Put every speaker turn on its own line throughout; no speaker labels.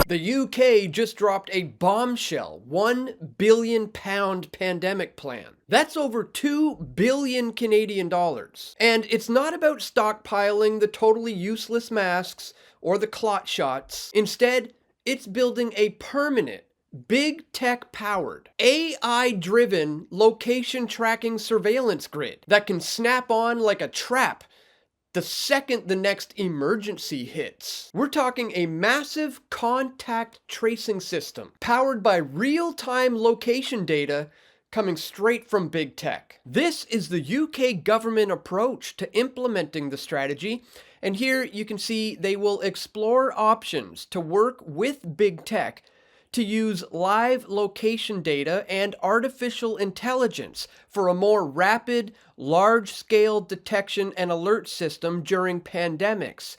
The UK just dropped a bombshell £1 billion pandemic plan. That's over 2 billion Canadian dollars. And it's not about stockpiling the totally useless masks or the clot shots. Instead, it's building a permanent, big tech powered, AI driven location tracking surveillance grid that can snap on like a trap the second the next emergency hits. We're talking a massive contact tracing system powered by real-time location data coming straight from big tech. This is the UK government approach to implementing the strategy, and here you can see they will explore options to work with big tech to use live location data and artificial intelligence for a more rapid, large-scale detection and alert system during pandemics.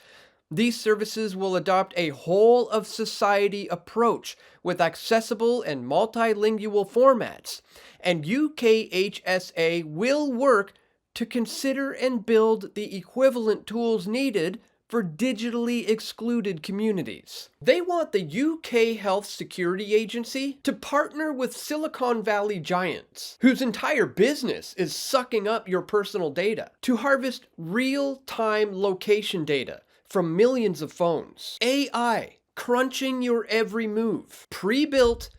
These services will adopt a whole-of-society approach with accessible and multilingual formats, and UKHSA will work to consider and build the equivalent tools needed for digitally excluded communities. They want the UK Health Security Agency to partner with Silicon Valley giants, whose entire business is sucking up your personal data, to harvest real-time location data from millions of phones. AI crunching your every move, pre-built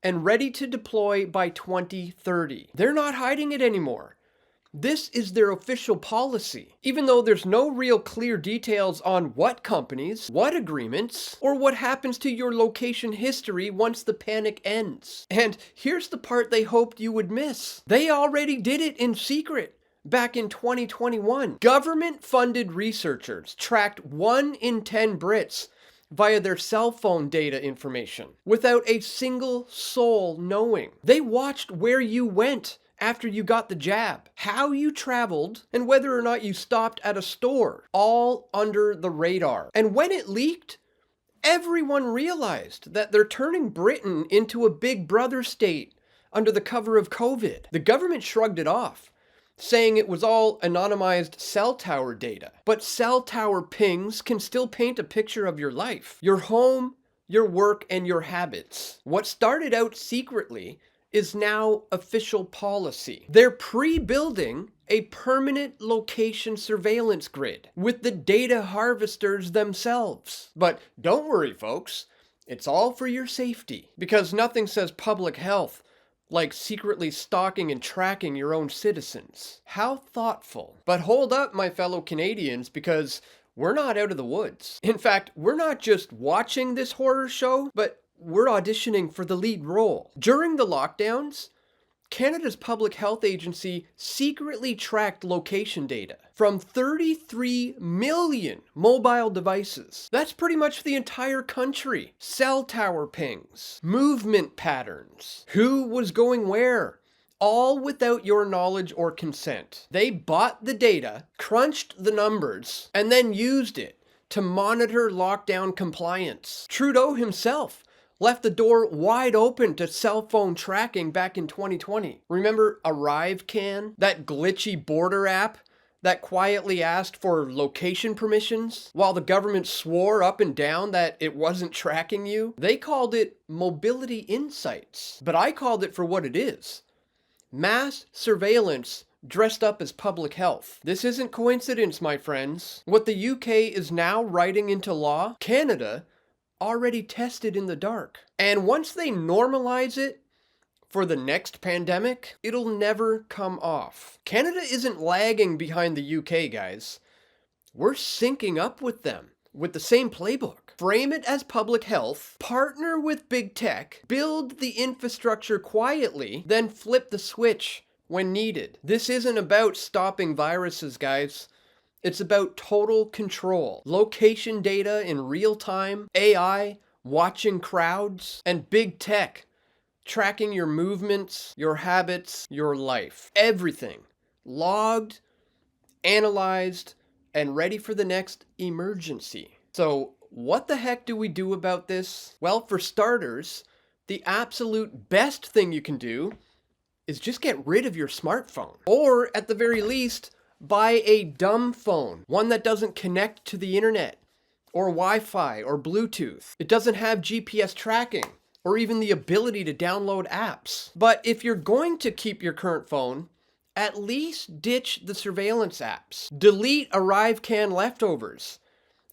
and ready to deploy by 2030. They're not hiding it anymore. This is their official policy, even though there's no real clear details on what companies, what agreements, or what happens to your location history once the panic ends. And here's the part they hoped you would miss. They already did it in secret. Back in 2021, government-funded researchers tracked 1 in 10 Brits via their cell phone data information without a single soul knowing. They watched where you went after you got the jab, how you traveled, and whether or not you stopped at a store, all under the radar. And when it leaked, everyone realized that they're turning Britain into a big brother state under the cover of COVID. The government shrugged it off, saying it was all anonymized cell tower data. But cell tower pings can still paint a picture of your life, your home, your work, and your habits. What started out secretly is now official policy. They're pre-building a permanent location surveillance grid with the data harvesters themselves. But don't worry, folks, it's all for your safety, because nothing says public health like secretly stalking and tracking your own citizens. How thoughtful. But hold up, my fellow Canadians, because we're not out of the woods. In fact, we're not just watching this horror show, but we're auditioning for the lead role. During the lockdowns, Canada's Public Health Agency secretly tracked location data from 33 million mobile devices. That's pretty much the entire country. Cell tower pings, movement patterns, who was going where, all without your knowledge or consent. They bought the data, crunched the numbers, and then used it to monitor lockdown compliance. Trudeau himself left the door wide open to cell phone tracking back in 2020. Remember ArriveCAN, that glitchy border app that quietly asked for location permissions while the government swore up and down that it wasn't tracking you? They called it Mobility Insights, but I called it for what it is: mass surveillance dressed up as public health. This isn't coincidence, my friends. What the UK is now writing into law, Canada already tested in the dark. And once they normalize it for the next pandemic, it'll never come off. Canada isn't lagging behind the UK, guys. We're syncing up with them with the same playbook. Frame it as public health, partner with big tech, build the infrastructure quietly, then flip the switch when needed. This isn't about stopping viruses, guys. It's about total control. Location data in real time, AI watching crowds, and big tech tracking your movements, your habits, your life. Everything logged, analyzed, and ready for the next emergency. So what the heck do we do about this? Well, for starters, the absolute best thing you can do is just get rid of your smartphone. Or at the very least, buy a dumb phone, one that doesn't connect to the internet or Wi-Fi or Bluetooth. It doesn't have GPS tracking or even the ability to download apps. But if you're going to keep your current phone, at least ditch the surveillance apps. Delete ArriveCAN leftovers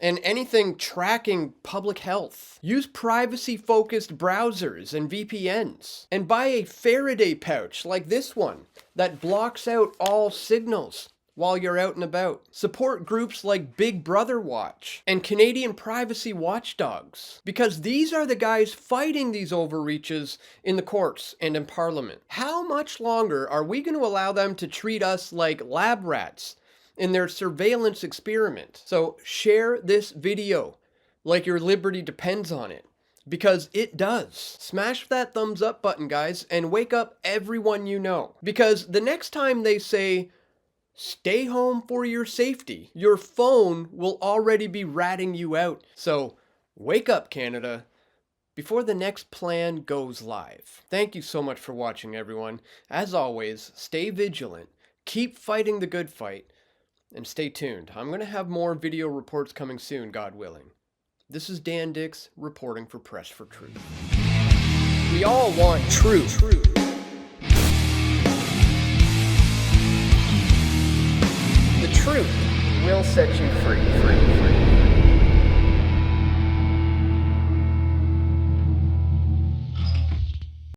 and anything tracking public health. Use privacy-focused browsers and VPNs. And buy a Faraday pouch like this one that blocks out all signals while you're out and about. Support groups like Big Brother Watch and Canadian privacy watchdogs, because these are the guys fighting these overreaches in the courts and in Parliament. How much longer are we going to allow them to treat us like lab rats in their surveillance experiment? So share this video like your liberty depends on it, because it does. Smash that thumbs up button, guys, and wake up everyone you know. Because the next time they say, stay home for your safety, your phone will already be ratting you out. So wake up, Canada, before the next plan goes live. Thank you so much for watching, everyone. As always, stay vigilant, keep fighting the good fight, and stay tuned. I'm going to have more video reports coming soon, God willing. This is Dan Dicks reporting for Press for Truth. We all want truth. The truth will set you free.